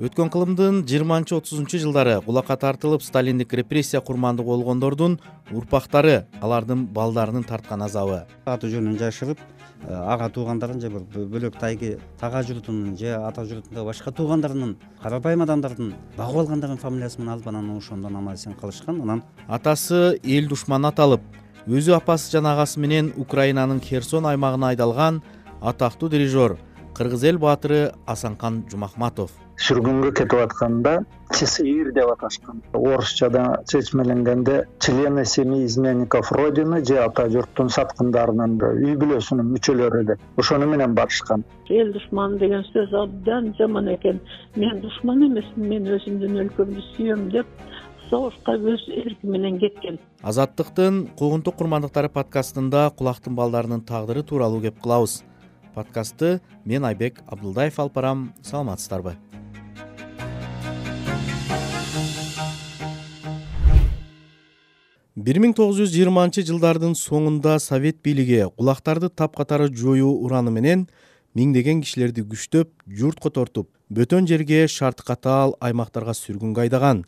Өткөн кылымдын 20-30 жылдары кулакка тартылып сталиндик репрессия курмандыгы болгондордун урпактары алардын балдарынын тарткан азабы. Аты жөнүн жашырып, ага туугандарын же бөлөк тайгы тага журтунун же ата журтундагы башка туугандарынын, карапайым адамдардын багып алгандарынын фамилиясын алып, анан ошондон аман эсен калышкан. Анан Атасы эл душманы аталып, өзү апасы жана агасы менен Украинанын Херсон аймагына айдалган атактуу дирижер кыргыз эл баатыры Асанкан Жумахматов. Сүргүнгө кетип атканда ЧСИР деп аташкан. Орусчада чечмеленгенде члены семьи изменников Родины же ата журттун саткындарынын үй бүлөсүнүн мүчөлөрү деп. Ошону менен барышкан. Эл душманы деген сөз абдан жаман экен. Мен душман эмесмин, мен өзүмдүн өлкөмдү сүйөм деп согушка өз эрки менен кеткен. Азаттыктын куугунтук курмандыктары подкастында кулактын балдарынын тагдыры тууралуу кеп кылабыз. Подкастты мен Айбек Абдулдаев алып барам. Саламатсыздарбы? Бир 1920 жылдардын соңунда Совет бийлиги кулактарды тапкатары жоюу ураны менен миңдеген кишилерди күчтөп, журтко тартып, бөтөн жерге шарт катаал аймактарга сүргүнгө айдаган.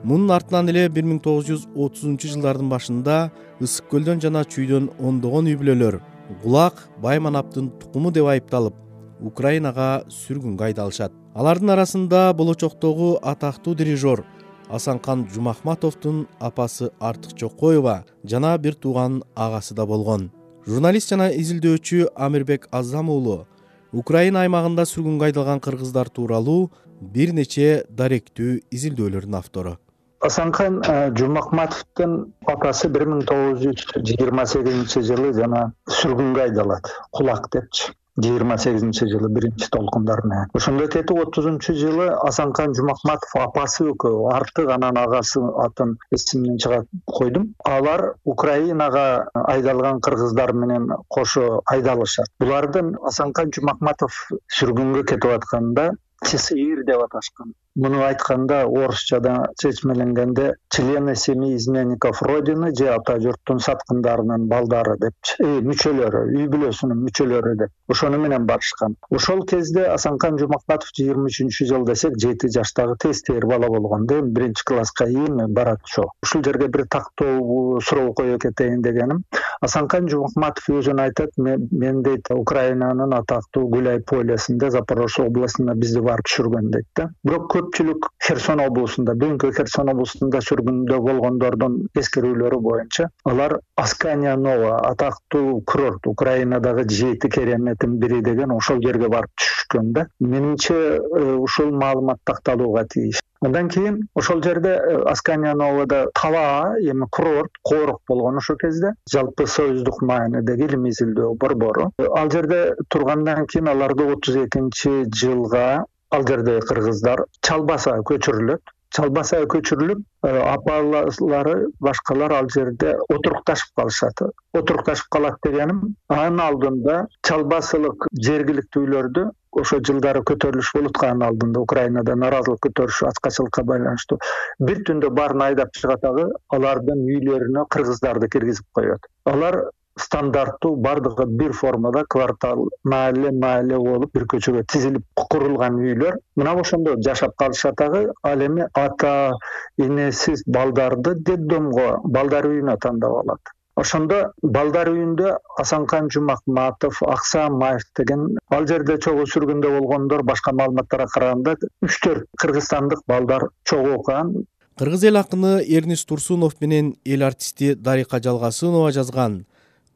Мунун артынан эле 1930 жылдардын башында Ысык көлдөн жана Чүйдөн ондогон үй бүлөлөр Кулак Байманаптын тукуму деп айыпталып, Украинага сүргүнгө айдалышат. Алардын арасында болочоктогу атактуу дирижер Асанкан Жумахматовдун апасы Артык Чокоева жана бир тууган агасы да болгон. Журналист жана изилдөөчү Амирбек Азам уулу Украина аймагында сүргүнгө айдалган кыргыздар тууралуу бир нече даректүү изилдөөлөрдүн автору. Асанкан Жумахматовдун апасы 1928 жылы жана сүргүнгө айдалат. Кулак депчи. 28 жылы биринчи толкундарына. Ошондо кетип 30 жылы Асанкан Жумахматов апасы экөө, Артык анан агасы атын эсимден чыгат койдум. Алар Украинага айдалган кыргыздар менен кошо айдалышат. Булардын Асанкан Жумахматов сүргүнгө кетип атканда ЧСИР деп аташкан. Муну айтканда орусчада чечмеленгенде члены семьи изменников Родины же ата журттун саткындарынын балдары деп, мүчөлөрү, үй бүлөсүнүн мүчөлөрү деп. Ошону менен барышкан. Ошол кезде Асанкан Жумахматов 23 жыл десек 7 жаштагы тестер бала болгон, деп 1-класска барат ошо. Ушул жерге бир тактоо суроо коюп кетейин дегеним. Асанкан Жумахматов өзүн айтат, мен дейт Украинанын атактуу Гуляй полесинде Запорожье областына бизди барып түшүргөн дейт да. Бирок көпчүлүк Херсон облусунда, бүгүнкү Херсон облусунда сүргүндө болгондордун эскерүүлөрү боюнча, алар Аскания Нова атактуу курорт, Украинадагы 7 кереметтин бири деген ошол жерге барып түшкөн да. Менимче ушул маалымат такталууга тийиш. Андан кийин ошол жерде Аскания Новада таба, эми курорт, корук болгон ошол кезде, жалпы союздук маанидеги илимий изилдөө борбору. Ал жерде тургандан кийин аларды 32 жылга ал жерде кыргыздар Чалбаса көчүрүлөт. Чалбасага көчүрүлүп, апалары, башкалар ал жерде отурукташып калышат. Отурукташып калат дегеним, анын алдында Чалбасылык жергиликтүүлөрдү ошо жылдары көтөрүлүш болуп атканын алдында Украинада наразылык көтөрүшү, ачкачылыкка байланыштуу бир түндө баарын айдап чыгатагы, алардын үйлөрүнө кыргыздарды киргизип коёт. Алар стандарттуу бардыгы бир формада квартал, маале болуп бир көчөгө тизилип курулган үйлөр. Мына ошондо жашап калышат агы. Ал эми ата энесиз балдарды детдомго, балдар үйүнө тандап алат. Ошондо балдар үйүндө Асанкан Жумахматов, Аксамаев деген ал жерде чогуу сүргүндө болгондор башка маалыматтарга караганда 3-4 кыргызстандык балдар чогуу окуган. Кыргыз эл акыны Эрнест Турсунов менен эл артисти Дарика Жалгасынова жазган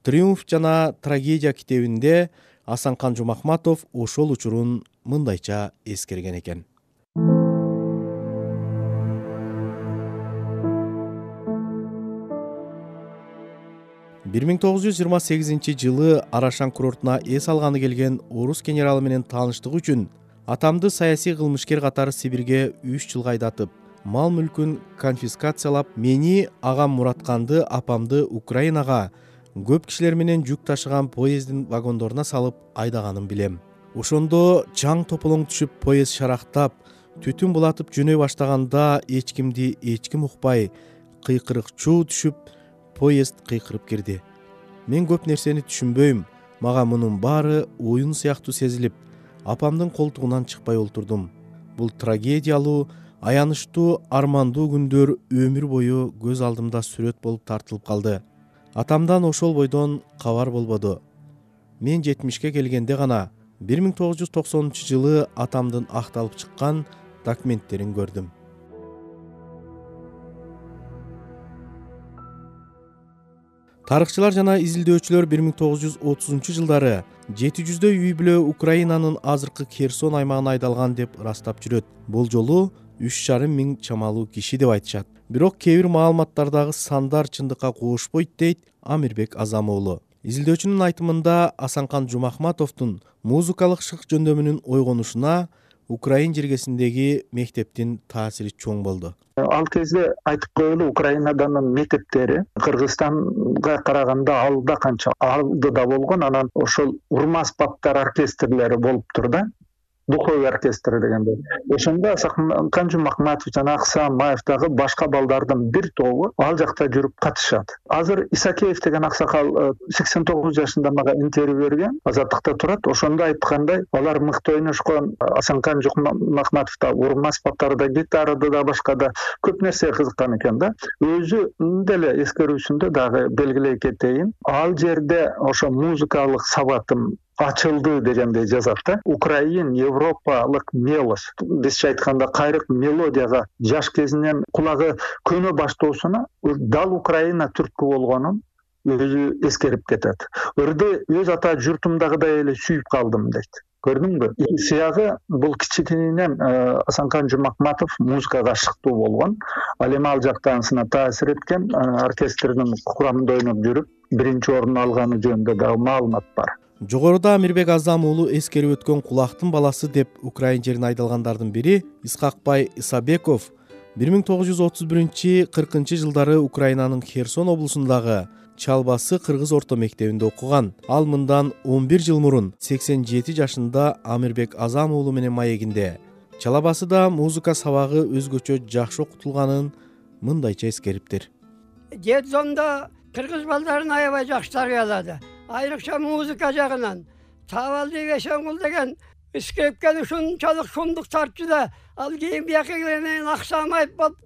«Триумф жана трагедия» китебинде Асанкан Жумахматов ошол учурун мындайча эскерген экен. Бир 1928 жылы Арашан курортуна эс алганы келген орус генералы менен тааныштык үчүн атамды саясий кылмышкер катары Сибирге 3 жылга айдатып, мал мүлкүн конфискациялап, мени, агам Муратканды, апамды Украинага көп кишилер менен жүк ташыган поездин вагондоруна салып айдаганын билем. Ошондо чаң тополоң түшүп, поезд шарактап, түтүн булатып жөнөй баштаганда эч ким укпай, кыйкырык чуу түшүп, поезд кыйкырып кирди. Мен көп нерсени түшүнбөйм, мага мунун баары оюн сыяктуу сезилип, апамдын колтугунан чыкпай олтурдум. Бул трагедиялуу, аянычтуу, армандуу күндөр өмүр бою көз алдымда сүрөт болуп тартылып калды. Атамдан ошол бойдон кабар болбоду. Мен 70-ке келгенде гана 1990-жылы атамдын акталып чыккан документтерин көрдүм. Тарыхчылар жана изилдөөчүлөр 1930-жылдары 700 үй бүлө Украинанын азыркы Херсон аймагына айдалган деп ырастап жүрөт. Бул жолу 3,5 миң чамалуу киши деп айтышат. Бирок кээ бир маалыматтардагы сандар чындыкка куушпойт дейт Амирбек Азам уулу. Изилдөөчүнүн айтымында Асанкан Жумахматовдун музыкалык шык жөндөмүнүн ойгонушуна Украин жергесиндеги мектептин таасири чоң болду. Ал кезде айтып коелу, Украинаданын мектептери Кыргызстанга караганда алда канча алдыда болгон, анан ошол урма аспаптар оркестрлери болуп тур да. Духовый оркестр дегенде. Ошондо Асанкан Жумахматов жана Аксамаев дагы башка балдардын бир тобу ал жакта жүрүп катышат. Азыр Исакеев деген аксакал 89 жашында мага интервью берген, Азаттыкта турат. Ошондо айткандай, алар мыкты ойношкон. Асанкан Жумахматов да урма аспаптарда, гитарада да башка да көп нерсе кызыккан экен да. Өзү деле эскерүүсүндө дагы белгилей кетейин. Ал жерде ошо музыкалык сабатым açıldı degende жазат да. Украин европалык мелос, бизче айтканда кайрык мелодияга жаш кезинен кулагы көнө баштоосуна дал Украина түркү болгонун өзү эскерип кетет. Өрдө өз ата журтумдагыдай эле сүйүп калдым дейт. Көрдүңбү? Сыягы бул кичинен Асанкан Жумахматов музыкага ашыктуу болгон. Ал эми ал жактансына таасир эткен, оркестрдин курамында ойноп жүрүп, биринчи орун алганы жөнүндө дагы маалымат бар. Жогоруда Амирбек Азам уулу эскерип өткөн кулактын баласы деп Украин жерине айдалгандардын бири Исхакбай Исабеков 1931-40 жылдары Украинанын Херсон облусундагы Чалбасы кыргыз орто мектебинде окуган. Ал мындан 11 жыл мурун 87 жашында Амирбек Азам уулу менен маегинде Чалбасыда музыка сабагы өзгөчө жакшы окутулганын мындайча эскериптир. Детдомдо кыргыз балдарын аябай жакшы тарбиялады. Айрыкча музыка жагынан Тавалды Эшенгул деген искепкен ушунчалык шумдук тартчу да, ал кийин бияка келгенден Аксамаев болуп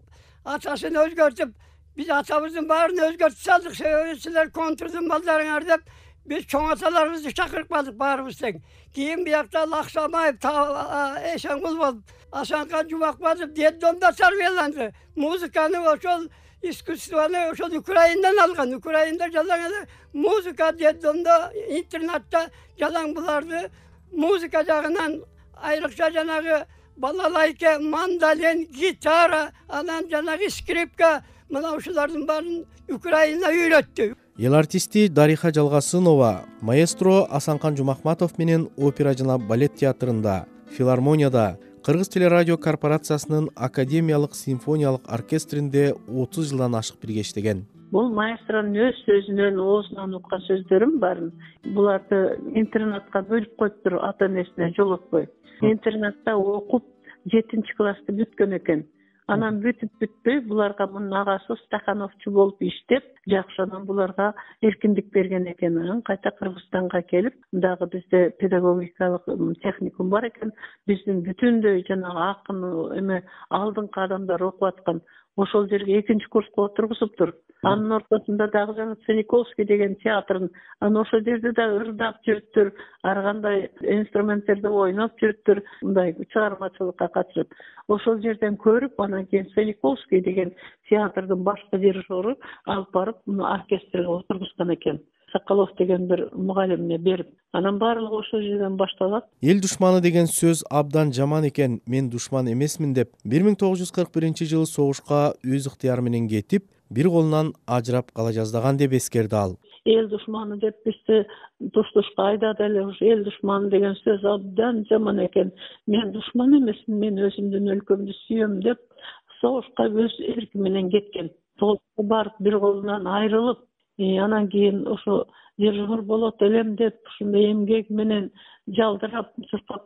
атасын өзгөртүп, биз атабыздын баарын өзгөртүп салдык. Силер контрдун балдарыңар деп биз чоң аталарыбызды чакырып калдык баарыбыз тең. Кийин биякта Аксамаев, Эшенгул болуп, Асанкан Жумахматов детдомдо тарбияланды. Музыканы ошол искусствоны ошол Украиндан алган. Украинда жалаң музыка детдомдо, интернатта жалаң буларды музыка жагынан айрыкча жанагы балалайка, мандолин, гитара, анан жанагы скрипка, мына ушулардын баарын Украина үйрөттү. Эл артисти Дариха Жалгасынова маэстро Асанкан Жумахматов менен опера жана балет театрында, филармонияда, Кыргыз телерадио корпорациясынын академиялык симфониялык оркестринде 30 жылдан ашык бирге иштеген. Бул маэстронун өз сөзүнөн, оозунан уккан сөздөрүм барын. Буларды интернатка бөлүп коюптур, ата энесине жолотпой. Интернатта окуп 7-классты бүткөн экен. Анан бүтпөй буларга мунун агасы стакановчу болуп иштеп, жакшы анан буларга эркиндик берген экен. Анан кайта Кыргызстанга келип, дагы бизде педагогикалык техникум бар экен. Биздин бүтүндөй жанагы акын эме алдыңкы адамдар окуп аткан. Ошол жерге 2-нчи курска отургузуптур. Анын ортосунда дагы жана Цениковский деген театрын, анан ошол жерде да ырдап жүрүптүр, ар кандай инструменттерди ойноп жүрүптүр, мындай чыгармачылыкка катышып. Ошол жерден көрүп, анан кийин Цениковский деген театрдын башкы дирижеру алып барып, оркестрге отургузган экен. Соколов деген бир мугалимине берип, анан баардыгы ошол жерден башталат. Эл душманы деген сөз абдан жаман экен, мен душман эмесмин деп 1941 жылы согушка өз ыктыяры менен кетип, бир колунан ажырап кала жаздаган деп эскерди ал. Эл душманы деп бизди туш-тушка айдады эле. Эл душманы деген сөз абдан жаман экен. Мен душман эмесмин, мен өзүмдүн өлкөмдү сүйөм деп согушка өз эрки менен кеткен. Согушка барып бир колунан айрылып, анан кийин ошо дирижер болот элем деп ушундай эмгек менен жалдырап, чуркап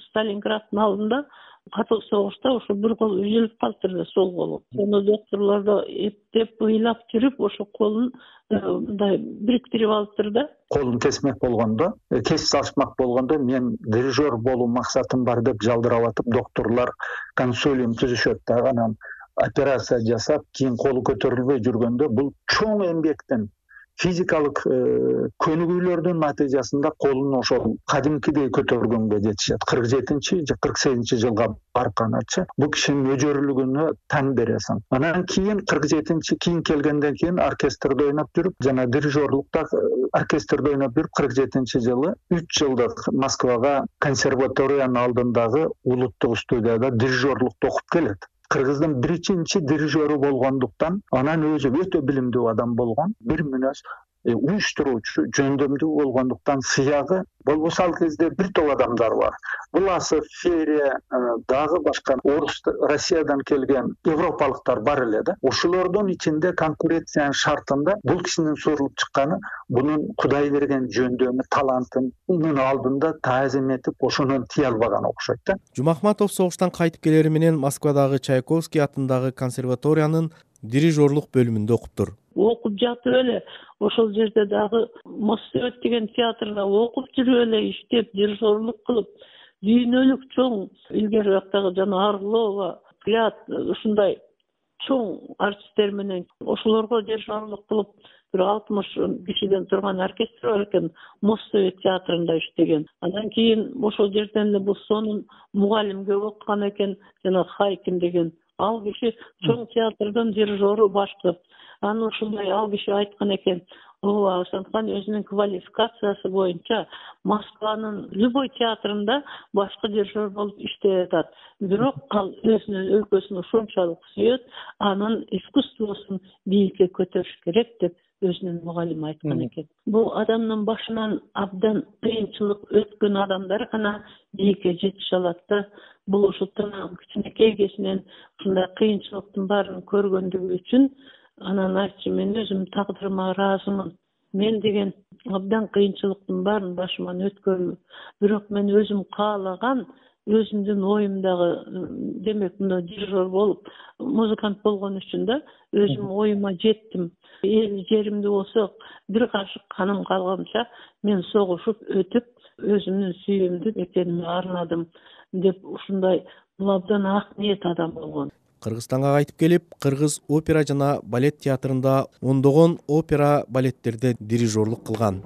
Сталинграддын алдында катуу согушта ошо бир кол үзүлүп калыптыр да, сол колу. Сону доктурлар да эптеп ыйлап жүрүп ошо колун мындай бириктирип алыптыр да. Колун кесмек болгондо, кесип салышмак болгондо мен дирижер болуу максатым бар деп жалдырап атып, доктурлар консилиум түзүшөт да, анан операция жасап, кийин колу көтөрүлбөй жүргөндө бул чоң эмгектен, физикалык көнүгүүлөрдүн натыйжасында колун ошол кадимкидей көтөргөнгө жетишет. 47-чи же 48-чи жылга барып каначы бул кишинин өжөрүлүгүнө таң бересиң. Анан кийин 47-чи кийин келгенден кийин оркестрде ойноп жүрүп, жана дирижерлукта оркестрде ойноп жүрүп 47-чи жылы 3 жылдык Москвага консерваториянын алдындагы улуттук студияда дирижерлукту окуп келет. Кыргыздын биринчи дирижеру болгондуктан, анан өзү өтө билимдүү адам болгон, бир мүнөз уюштуруучу, жөндөмдүү болгондуктан сыягы болбосо ал кезде бир топ адамдар бар. Буласов, Ферия, дагы башка орус, Россиядан келген европалыктар бар эле да. Ошолордун ичинде конкуренциянын шартында бул кишинин сурулуп чыкканы, бунун Кудай берген жөндөмү, талантынын алдында таазим этип, ошонун тие албаган окшойт да. Жумахматов согуштан кайтып келери менен Москвадагы Чайковский атындагы консерваториянын дирижерлук бөлүмүндө окуптур. Окуп жатып эле ошол жерде дагы Моссовет деген театрда окуп жүрүп эле иштеп, дирижерлук кылып, дүйнөлүк чоң илгери жактагы жана Орлова, Клят ушундай чоң артисттер менен ошолорго дирижерлук кылып, бир 60 кишиден турган оркестр бар экен, Моссовет театрында иштеген. Андан кийин ошол жерден эле бул сонун мугалимге окуган экен, жана Хайкин деген. Ал киши чоң театрдын дирижеру башкы. Аны ушундай ал киши айткан экен, ооба, ошондуктан өзүнүн квалификациясы боюнча Москванын любой театрында башкы дирижер болуп иштей атат. Бирок ал өзүнүн өлкөсүн ушунчалык сүйөт, анын искусствосун бийикке көтөрүш керек деп өзүнүн мугалими айткан экен. Бул адамдын башынан абдан кыйынчылык өткөн адамдар гана бийикке жетише алат да. Бул ушултан кичинекей кезинен ушундай кыйынчылыктын баарын көргөндүгү үчүн анан айтчу, мен өзүм тагдырыма ыраазымын. Мен деген абдан кыйынчылыктын баарын башыман өткөрдүм. Бирок мен өзүм каалаган, өзүмдүн оюмдагы, демек, мына дирижер болуп, музыкант болгон үчүн да өзүм оюма жеттим. Эл жеримде болсо, бир кашык каным калганча мен согушуп өтүп, өзүмдүн сүйүүмдү экениме арнадым деп ушундай бул абдан ак ниет адам болгон. Кыргызстанга кайтып келип, Кыргыз опера жана балет театрында ондогон опера балеттерде дирижерлук кылган.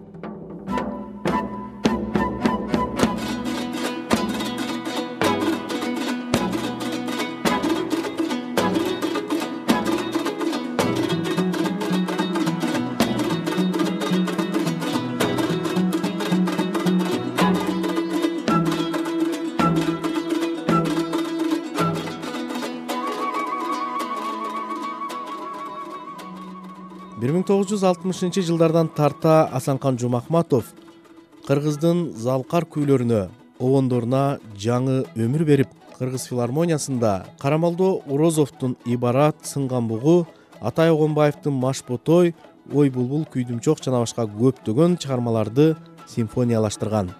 Бир 1960 жылдардан тарта Асанкан Жумахматов Кыргыздын залкар күйлөрүнө, обондоруна жаңы өмүр берип, Кыргыз филармониясында Карамалдо Орозовдун Ибарат, Сынган бугу, Атай Огонбаевдин Машботой, Ой булбул, Күйдүмчок жана башка көптөгөн чыгармаларды симфониялаштырган.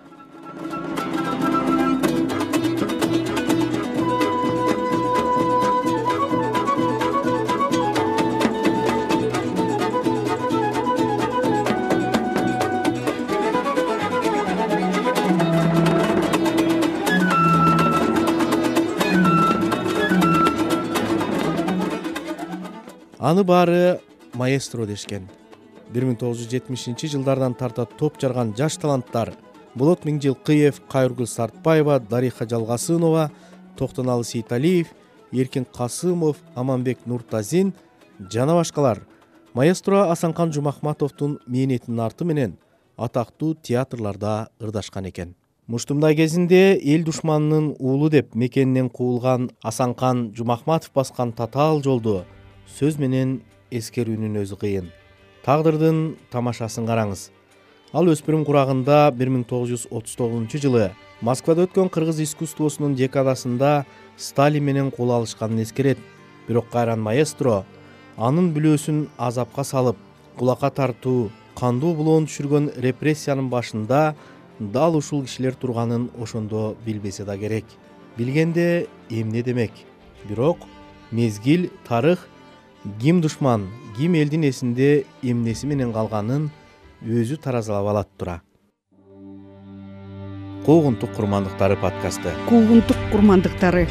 Аны баары маэстро дешкен. 1970 жылдардан тарта топ жарган жаш таланттар Болот Миңжилкыев, Кайыргүл Сартбаева, Дариха Жалгасынова, Токтоналы Сейталиев, Эркин Касымов, Аманбек Нуртазин жана башкалар маэстро Асанкан Жумахматовдун мээнетинин арты менен атактуу театрларда ырдашкан экен. Муштумдай кезинде эл душманынын уулу деп мекенинен куулган Асанкан Жумахматов баскан татаал жолду сөз менен эскерүүнүн өзү кыйын. Тагдырдын тамашасын караңыз. Ал өспүрүм курагында 1939 жылы Москвада өткөн кыргыз искусствосунун декадасында Сталин менен кол алышканын эскерет. Бирок кайран маэстро анын бүлөөсүн азапка салып, кулакка тартуу, кандуу булоон түшүргөн репрессиянын башында дал ушул кишилер турганын ошондо билбесе да керек. Билгенде эмне демек. Бирок мезгил, тарых ким душман, ким элдин эсинде эмнеси менен калганын өзү таразалап алат тура. Куугунтук курмандыктары подкасты. Куугунтук курмандыктары.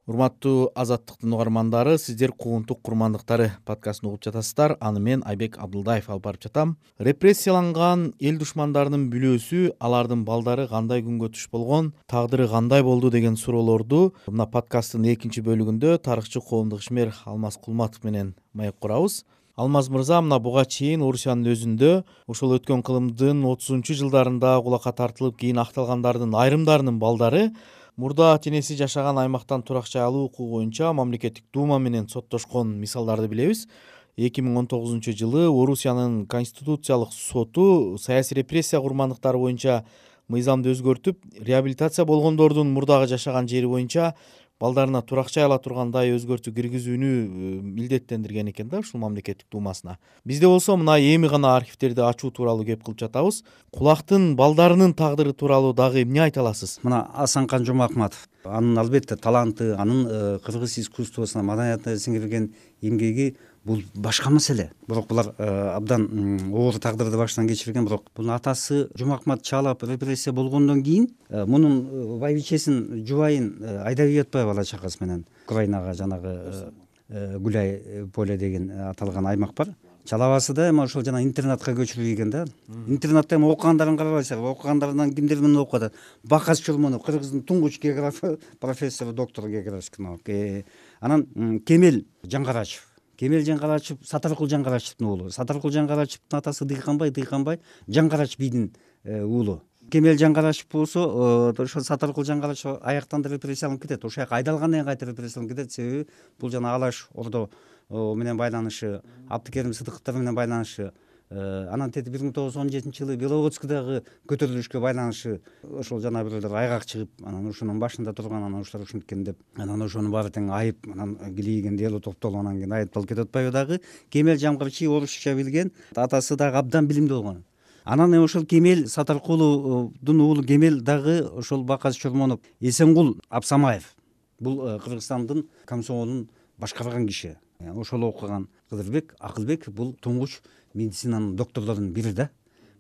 Урматтуу Азаттыктын угармандары, сиздер Куугунтук курмандыктары подкастын угуп жатасыздар. Аны мен Айбек Абдылдаев алып барып жатам. Репрессияланган эл душмандарынын бүлөөсү, алардын балдары кандай күнгө туш болгон, тагдыры кандай болду деген суроолорду мына подкасттын экинчи бөлүгүндө тарыхчы коомдук ишмер Алмаз Кулматов менен маек курабыз. Алмаз мырза, мына буга чейин Орусиянын өзүндө ошол өткөн кылымдын 30-жылдарында кулакка тартылып кийин акталгандардын айрымдарынын балдары мурда ата-энеси жашаган аймактан турак жай алуу укугу боюнча мамлекеттик дума менен соттошкон мисалдарды билебиз. 2019 жылы Орусиянын конституциялык соту саясий репрессия курмандыктары боюнча мыйзамды өзгөртүп, реабилитация болгондордун мурдагы жашаган жери боюнча балдарына турак жай ала тургандай өзгөртүү киргизүүнү милдеттендирген экен да ушул мамлекеттик думасына. Бизде болсо мына эми гана архивтерди ачуу тууралуу кеп кылып жатабыз. Кулактын балдарынын тагдыры тууралуу дагы эмне айта аласыз? Мына Асанкан Жумахматов, анын албетте таланты, анын кыргыз искусствосуна, маданиятына сиңирген эмгеги бул башка маселе. Бирок булар абдан оор тагдырды баштан кечирген, бирок бунун атасы Жумахмат Чалап репрессия болгондон кийин мунун байбичесин жубайын айдап жатпай бала чакасы менен Украинага жанагы Гуляй поле деген аталган аймак бар. Чалабасы да эми ошол жана интернатка көчүрүлгөн да. Интернатта эми окугандарын карабайсыздар. Окугандарынан кимдер менен окуат? Бакас Чулмунов, Кыргыздын туңгуч географы, профессор, доктор географический наук. Анан Кемел Жаңгарачев. Кемел Жаңгарачев Сатаркул Жаңгарачевдин уулу. Сатаркул Жаңгарачевдин атасы Дыйканбай Жаңгарач бийдин уулу. Кемел Жаңгарачев болсо ошол Сатаркул Жаңгарачев аяктан репрессияланып кетет. Ошол жака айдалгандан кийин кайта репрессияланып кетет. Себеби бул жана Алаш Ордо менен байланышы, Абдыкерим Сыдыковтар менен байланышы, анан тети 1917-жылы Беловодскийдагы көтөрүлүшкө байланышы ошол жана бирлер айгак чыгып, анан ошонун башында турган, анан ушулар ушинткен деп, анан ошонун баары тең айып, анан килийген дело топтолуп, анан кийин айыпталып кетип атпайбы дагы. Кемел Жаңгарачев орусча билген, атасы дагы абдан билимдүү болгон. Анан ошол Кемел Сатаркулдун уулу Кемел дагы ошол Бакас Чурмонов, Эсенгул Абсамаев. Бул Кыргызстандын комсомолун башкарган киши. Ошол окуган Кыдырбек Акылбек бул туңгуч медицинанын докторлорунун бири да.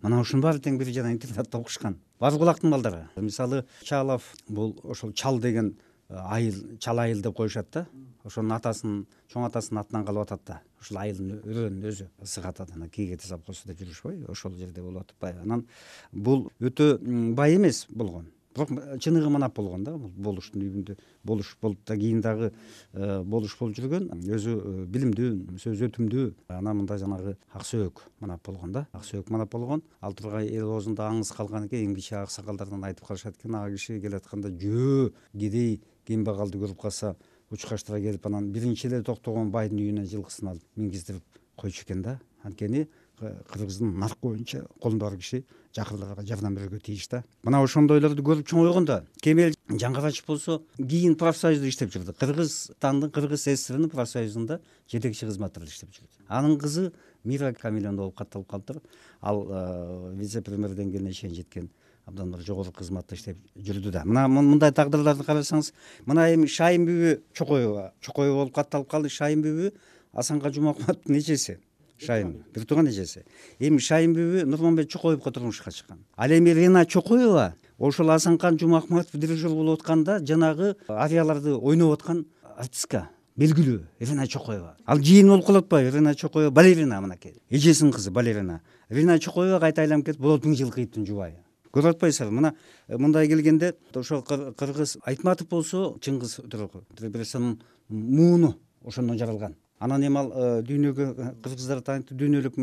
Мына ушунун баары тең бир жана интернатта окушкан. Баргулактын балдары. Мисалы Чалов бул ошол Чал деген айыл, Чал айыл деп коюшат да. Ошонун атасынын, чоң атасынын атынан калып атат да. Ошол айылдын өрөөнүн өзү ысык атат, анан Кийгете совхозу деп жүрүшпөйбү? Ошол жерде болуп атпайбы? Анан бул өтө бай эмес болгон. Бирок чыныгы манап болгон да, болуштун үйүндө болуш болуп да кийин дагы болуш болуп жүргөн, өзү билимдүү, сөз өтүмдүү. Анан мында жанагы Аксөөк манап болгон да, Аксөөк манап болгон. Ал тургай эл оозунда аңыз калган экен, эң кичи аксакалдардан айтып калышат экен, ага киши келатканда жөө кедей кембагалды көрүп калса учкаштыра келип, анан биринчи эле токтогон байдын үйүнө жылкысын алып мингиздирип койчу экен да. Анткени Кыргыздын нарк боюнча колунда бар киши жакырларга жардам берүүгө тийиш да. Мына ошондойлорду көрүп чоңойгондо Кемел Жаңгарачев болсо кийин профсоюзда иштеп жүрдү. Кыргызстандын Кыргыз ССРнын профсоюзунда жетекчи кызматтарда иштеп жүрдү. Анын кызы Мира Камиловна болуп катталып калыптыр. Ал вице-премьер деңгээлине чейин жеткен абдан бир жогорку кызматта иштеп жүрдү да. Мына мындай тагдырларды карасаңыз, мына эми Шайын бүбү Чокоева болуп катталып калды. Шайын бүбү Асанкан Жумахматтын эжеси. Шайын бир тууган эжеси. Эми Шайын бүбү Нурманбет Чокоевго турмушка чыккан. Ал эми Рина Чокоева ошол Асанкан Жумахматов дирижер болуп атканда жанагы авиаларды ойноп аткан артистка белгилүү Рина Чокоева. Ал жыйын болуп калып атпайбы? Рина Чокоева балерина мынакей. Эжесинин кызы балерина. Рина Чокоева кайта айланып кетип, Болот Миңжилкыевдин жубайы. Көрүп атпайсызбы? Мына мындай келгенде ошол Кыргыз Айтматов болсо Чыңгыз Репрессиянын мууну ошондон жаралган. Анан эми ал дүйнөгө кыргыздар таанытты, дүйнөлүк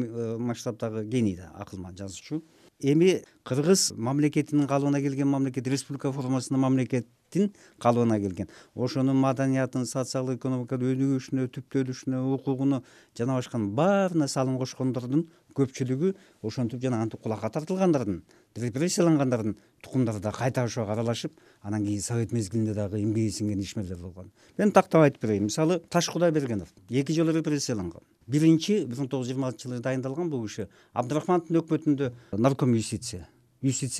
масштабдагы гений да, акылман жазуучу. Эми Кыргыз мамлекетинин калыбына келген мамлекет, республика формасында мамлекеттин калыбына келген. Ошонун маданиятын, социалдык экономикалык өнүгүшүнө, түптөлүшүнө, укугуну жана башканын баарына салым кошкондордун көпчүлүгү ошентип жана антип кулакка тартылгандардын, репрессиялангандардын тукумдары да кайта ошого аралашып, анан кийин совет мезгилинде дагы эмгеги сиңген ишмерлер болгон. Мен тактап айтып берейин. Мисалы Таш Кудайбергенов 2 жолу репрессияланган. биринчи 1926 жылы дайындалган бул киши Абдрахмановдун өкмөтүндө нарком юстиция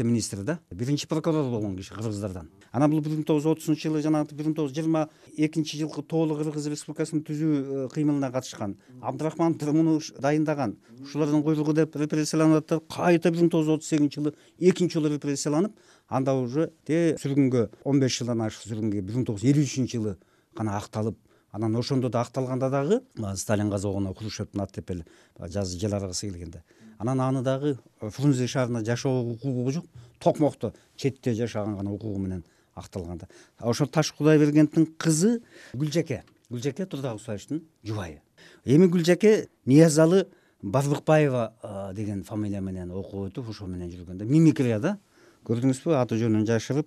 министри да, биринчи прокурор болгон киши кыргыздардан. Анан бул 1930 жылы жанагы 1922 жылкы тоолуу Кыргыз Республикасын түзүү кыймылына катышкан. Абдрахманов муну дайындаган. Ушулардын куйругу деп репрессияланып атып, кайта 1938 жылы экинчи жолу репрессияланып, анда уже сүргүнгө 15 жылдан ашык сүргүнгө 1953 жылы гана акталып, анан ошондо да акталганда дагы Сталин казогуна Хрущевдун ат тепел жазы жел аргысы келгенде. Анан аны дагы Фрунзе шаарына жашоо укугу жок, Токмокто четте жашаган гана укугу менен акталганда. Ошо Таш Кудайбергеновдун кызы Гүлжаке Турдагусаевичтин жубайы. Эми Гүлжаке Ниязалы Барбыкбаева деген фамилия менен окуп өтүп, ошо менен жүргөндө мимикрия да. Көрдүңүзбү, аты жөнүн жашырып,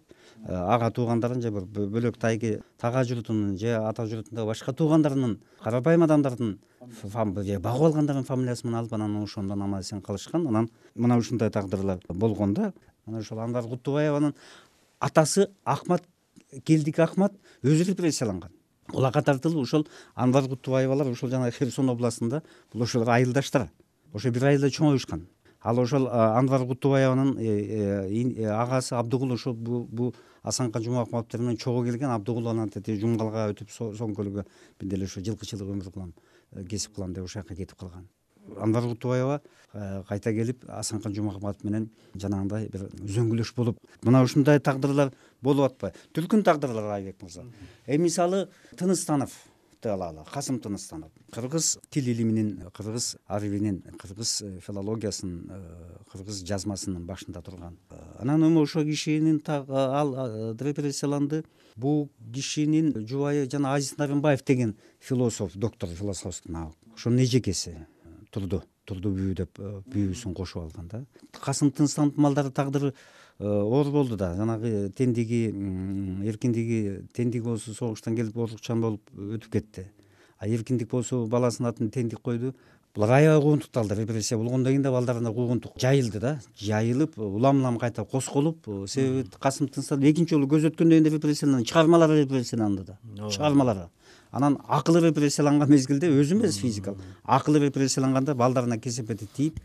ага туугандарын же бир бөлөк тайги тага журтунун же ата журтундагы башка туугандарынын, карапайым адамдардын багып алгандардын фамилиясы менен алып, анан ошондон аман эсен калышкан. Анан мына ушундай тагдырлар болгондо, мына ошол Анвар Кутубаеванын атасы Келдик Ахмат өзү репрессияланган. Кулакка тартылып, ошол Анвар Кутубаевалар ошол жана Херсон областында бул ошолор айылдаштар. Ошо бир айылда чоңоюшкан. Ал ошол Анвар Кутубаеванын агасы Абдыгул ошо бу Асанкан Жумакматов менен чогуу келген. Абдыгул анан Жумгалга өтүп Соң көлгө бир деле ошо жылкычылык өмүр кылам, кесип кылам деп ошол жака кетип калган. Анвар Кутубаева кайта келип Асанкан Жумакматов менен жанагындай бир үзөңгүлөш болуп, мына ушундай тагдырлар болуп атпайбы? Түркүн тагдырлары Айбек мырза. Мисалы Тыныстанов алалы, Касым Тыныстанов. Кыргыз тил илиминин, кыргыз арабинин, кыргыз филологиясынын, кыргыз жазмасынын башында турган. Анан эми ошо кишинин ал репрессияланды. Бул кишинин жубайы жана Азиз Нарымбаев деген философ, доктор философских наук. Ошонун эжекеси Турду бүү деп бүүсүн кошуп алган да. Касым Тыныстановдун малдары тагдыры оор болду да. Жанагы тендиги, эркиндиги, тендик болсо согуштан келип оорукчан болуп өтүп кетти. Эркиндик болсо баласынын атын тендик койду. Булар аябай куугунтукталды. Репрессия болгондон кийин да балдарына куугунтук жайылды да. Жайылып, улам кайта косколуп, себеби Касым Тыныстанов экинчи жолу көз өткөндөн кийин репрессияланды, чыгармалары репрессияланды да. Чыгармалары. Анан акылы репрессияланган мезгилде өзү эмес физикалык, акылы репрессияланганда балдарына кесепети тийип,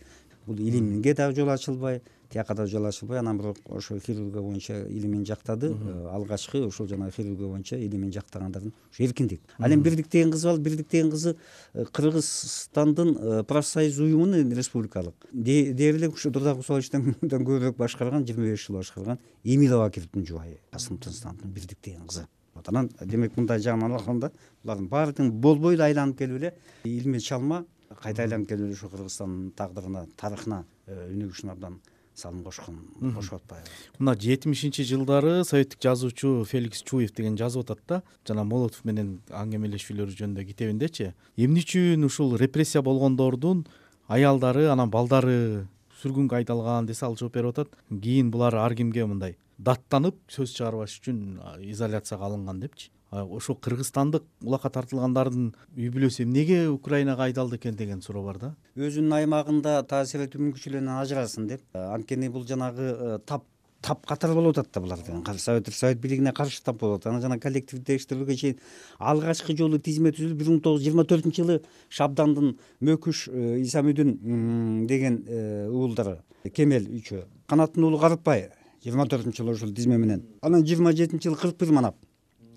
бул илимге да жол ачылбай, тияка да жол ачылбай, анан бирок ошо хирургия боюнча илимин жактады. Алгачкы ошол жана хирургия боюнча илимин жактагандардын ушу эркиндик. Ал эми Бирдик деген кызы бар. Бирдик деген кызы Кыргызстандын профсоюз уюмунун республикалык дээрлик ушу Турдагусаевичтен көбүрөөк башкарган, 25 жыл башкарган Эмилов Акировдун жубайы Касым Тыныстановдун Бирдик деген кызы. Анан демек мындай жагынан алганда булардын баардыгын болбой да айланып келип эле илимий чалма кайта айланып келип эле ушу Кыргызстандын тагдырына, тарыхына өнүгүшүнө абдан салым кошкон, кошуп атпайбы? Мына 70-жылдары советтик жазуучу Феликс Чуев деген жазып атат да, жана Молотов менен аңгемелешүүлөр жөнүндө китебиндечи. Эмне үчүн ушул репрессия болгондордун аялдары, анан балдары сүргүнгө айдалган десе, ал жооп берип атат. Кийин булар ар кимге мындай даттанып сөз чыгарбаш үчүн изоляцияга алынган депчи. Ошо кыргызстандык улакка тартылгандардын үй бүлөсү эмнеге Украинага айдалды экен деген суроо бар да. Өзүнүн аймагында таасир этүү мүмкүнчүлүгүнөн ажырасын деп. Анткени бул жанагы тап катар болуп атат да булар деген. Совет бийлигине каршы тап болуп атат. Анан жана коллективдештирүүгө чейин алгачкы жолу тизме түзүлүп 1924 Шабдандын Мөкүш Исамүдүн деген уулдары Кемел үчөө, Канаттын уулу Карытбай 24 жылы ушул тизме менен. Анан 27 жылы 41 манап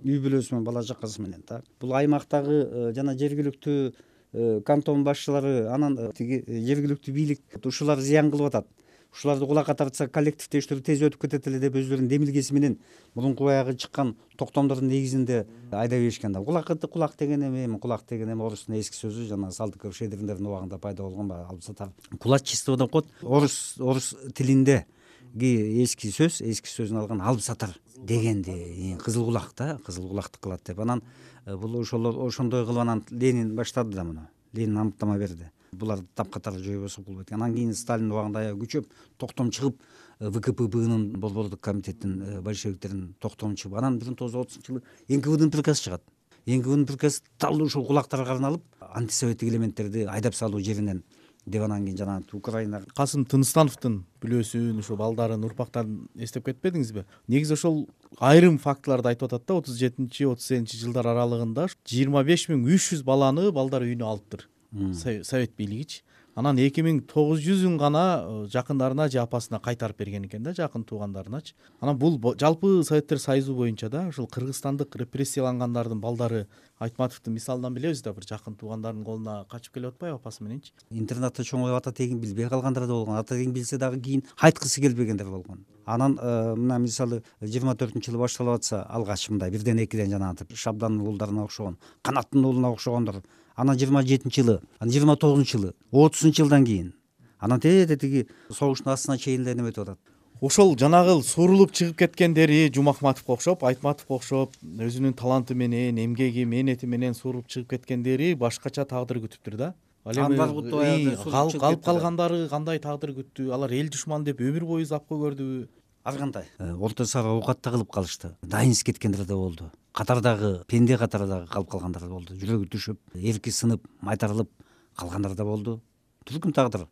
үй бүлөсү менен, бала жакасы менен да. Бул аймактагы жана жергиликтүү кантон башчылары, анан тиги жергиликтүү бийлик ушулар зыян кылып атат. Ушуларды кулакка тартса коллективдештер тез өтүп кетет эле деп өзлөрүнүн демилгеси менен мурунку баягы чыккан токтомдордун негизинде айдап беришкен да. Кулак деген эми орустун эски сөзү, жана Салтыков Шедриндердин убагында пайда болгон албысатар. Кулачество деп коет. Орус тилинде эски сөзүн алган албысатар дегенди кызыл кулак да, кызыл кулактык кылат деп. Анан бул ошондой кылып анан Ленин баштады да муну. Ленин аныктама берди. Булар таптакатар жойбосо болбойт. Анан кийин Сталин убагында аябай күчөп токтом чыгып, ВКПБнын борбордук комитеттин большевиктердин токтом чыгып, анан 1930-жылы НКВдын приказы чыгат. НКВдын приказы дал ушул кулактарга арналып антисоветтик элементтерди айдап салуу жеринен деп, анан кийин жана Украина. Касым Тыныстановдун бүлөсүн, ушу балдарын, урпактарын эстеп кетпедиңизби? Негизи ошол айрым фактыларды айтып атат да, 37-38 жылдар аралыгында 25.300 баланы балдар үйүнө алыптыр. совет бийлигичи. Анан 2900-ün гана жакындарына же апасына кайтарып берген экен да, жакын туугандарыначы. Анан бул жалпы Советтер Союзу боюнча да ушул кыргызстандык репрессиялангандардын балдары Айтматовдун мисалынан билебиз да, бир жакын туугандарынын колуна качып келип атпайбы апасы мененчи. Интернатта чоңоюп ата тегин билбей калгандар да болгон, ата тегин билсе дагы кийин кайткысы келбегендер болгон. Анан мына мисалы 24-жылы башталып атса, алгач мындай 1-2 жанагы Шабдандын уулдарына окшогон, Канаттын уулуна окшогондор. Анан 27-жылы, анан 29-жылы, 30-жылдан кийин анан тиги согуштун астына чейин эле неметип атат. Ошол жанагы сурулуп чыгып кеткендери Жумахматовго окшоп, Айтматовго окшоп, өзүнүн таланты менен, эмгеги, мээнети менен сурулуп чыгып кеткендери башкача тагдыр күтүптүр да. Калып калгандары кандай тагдыр күттү? Алар эл душман деп өмүр бою запкы көрдүбү? Ар кандай? Орто сага оокатта кылып калышты. Дайынсыз кеткендер да болду. Катардагы, пенде катардагы калып калгандар да болду. Жүрөгү түшүп, эрки сынып, майтарылып калгандар да болду. Түркүм тагдыр.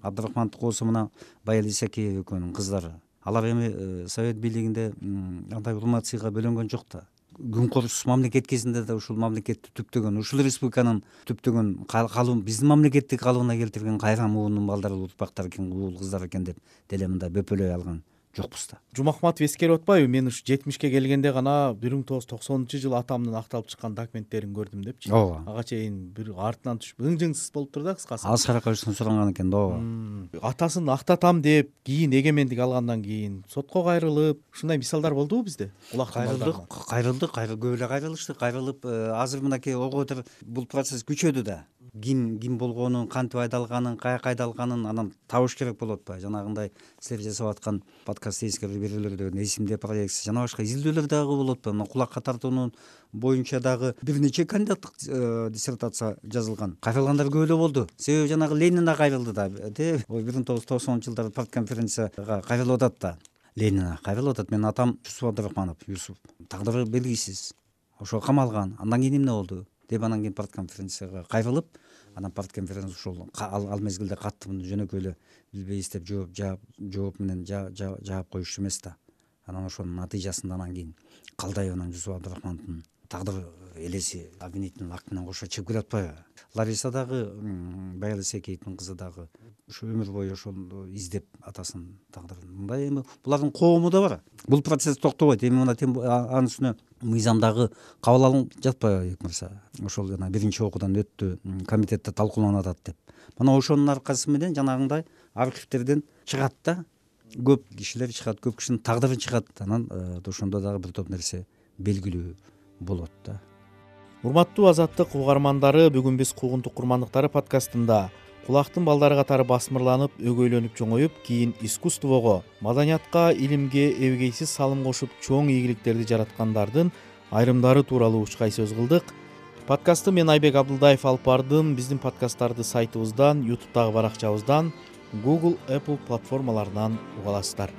Абдырахмановдук болсо мына Баял Исакиева экөөнүн кыздары. Алар эми Совет бийлигинде андай урмат сыйга бөлөнгөн жок да. Күн корусуз мамлекет кезинде да ушул мамлекетти түптөгөн, ушул республиканын түптөгөн калуу, биздин мамлекетти калыбына келтирген кайрам уунун балдары, урпактары экен, уул кыздар экен деп деле мындай бөпөлөй алган жокпуз да. Жумахматов эскерип атпайбы? Мен ушу 70ке келгенде гана 1990-жылы атамдын акталып чыккан документтерин көрдүм депчи. Ооба. Ага чейин бир артынан түшүп ыңжыңсыз болуптур да кыскасы. Аскар Акаевичтен суранган экен да. Ооба. Атасын актатам деп, кийин эгемендик алгандан кийин сотко кайрылып, ушундай мисалдар болдубу бизде? Кайрылдык, көп эле кайрылышты. Кайрылып азыр мынакей ого бетер бул процесс күчөдү да. Ким болгонун, кантип айдалганын, каяка айдалганын анан табыш керек болуп атпайбы? Жанагындай силер жасап аткан подкаст эскерүү берүүлөрдө эсимде проекция жана башка изилдөөлөр дагы болуп атпайбы? Мына кулакка тартуунун боюнча дагы бир нече кандидаттык диссертация жазылган. Кайрылгандар көп эле болду. Себеби жанагы Ленина кайрылды да. 1990-жылдары партконференцияга кайрылып атат да. Ленина кайрылып атат. Менин атам Юсуп Абдырахманов, Юсуп. Тагдыры белгисиз. Ошо камалган. Андан кийин эмне болду? Деп анан кийин партконференцияга кайрылып, анан партконференция ушул ал мезгилде катты жөнөкөй эле билбей истеп жооп менен жаап коюш эмес да. Анан ошонун натыйжасында анан кийин Калдаеванын, Юсуп Абдырахмановдун тагдыр элеси обвинительный акт менен кошо чыгып келип атпайбы? Лариса дагы, Баял Исакиевдин кызы дагы ушу өмүр бою ошол издеп атасынын тагдырын. Мындай эми булардын коому да бар. Бул процесс токтобойт. Эми мына анын үстүнө мыйзамдагы кабыл алынып жатпайбы Бекмырза? Ошол жана биринчи окуудан өттү, комитетте талкууланып атат деп. Мына ошонун аркасы менен жанагындай архивтерден чыгат да. Көп кишилер чыгат, көп кишинин тагдыры чыгат. Анан ошондо дагы бир топ нерсе белгилүү болот да. Урматтуу Азаттык угармандары, бүгүн биз Куугунтук курмандыктары подкастында кулактын балдары катары басмырланып, өгөйлөнүп чоңоюп, кийин искусствого, маданиятка, илимге эбегейсиз салым кошуп, чоң ийгиликтерди жараткандардын айрымдары тууралуу учкай сөз кылдык. Подкастты мен Айбек Абдылдаев алып бардым. Биздин подкасттарды сайтыбыздан, YouTube'дагы баракчабыздан, Google, Apple платформаларынан уга аласыздар.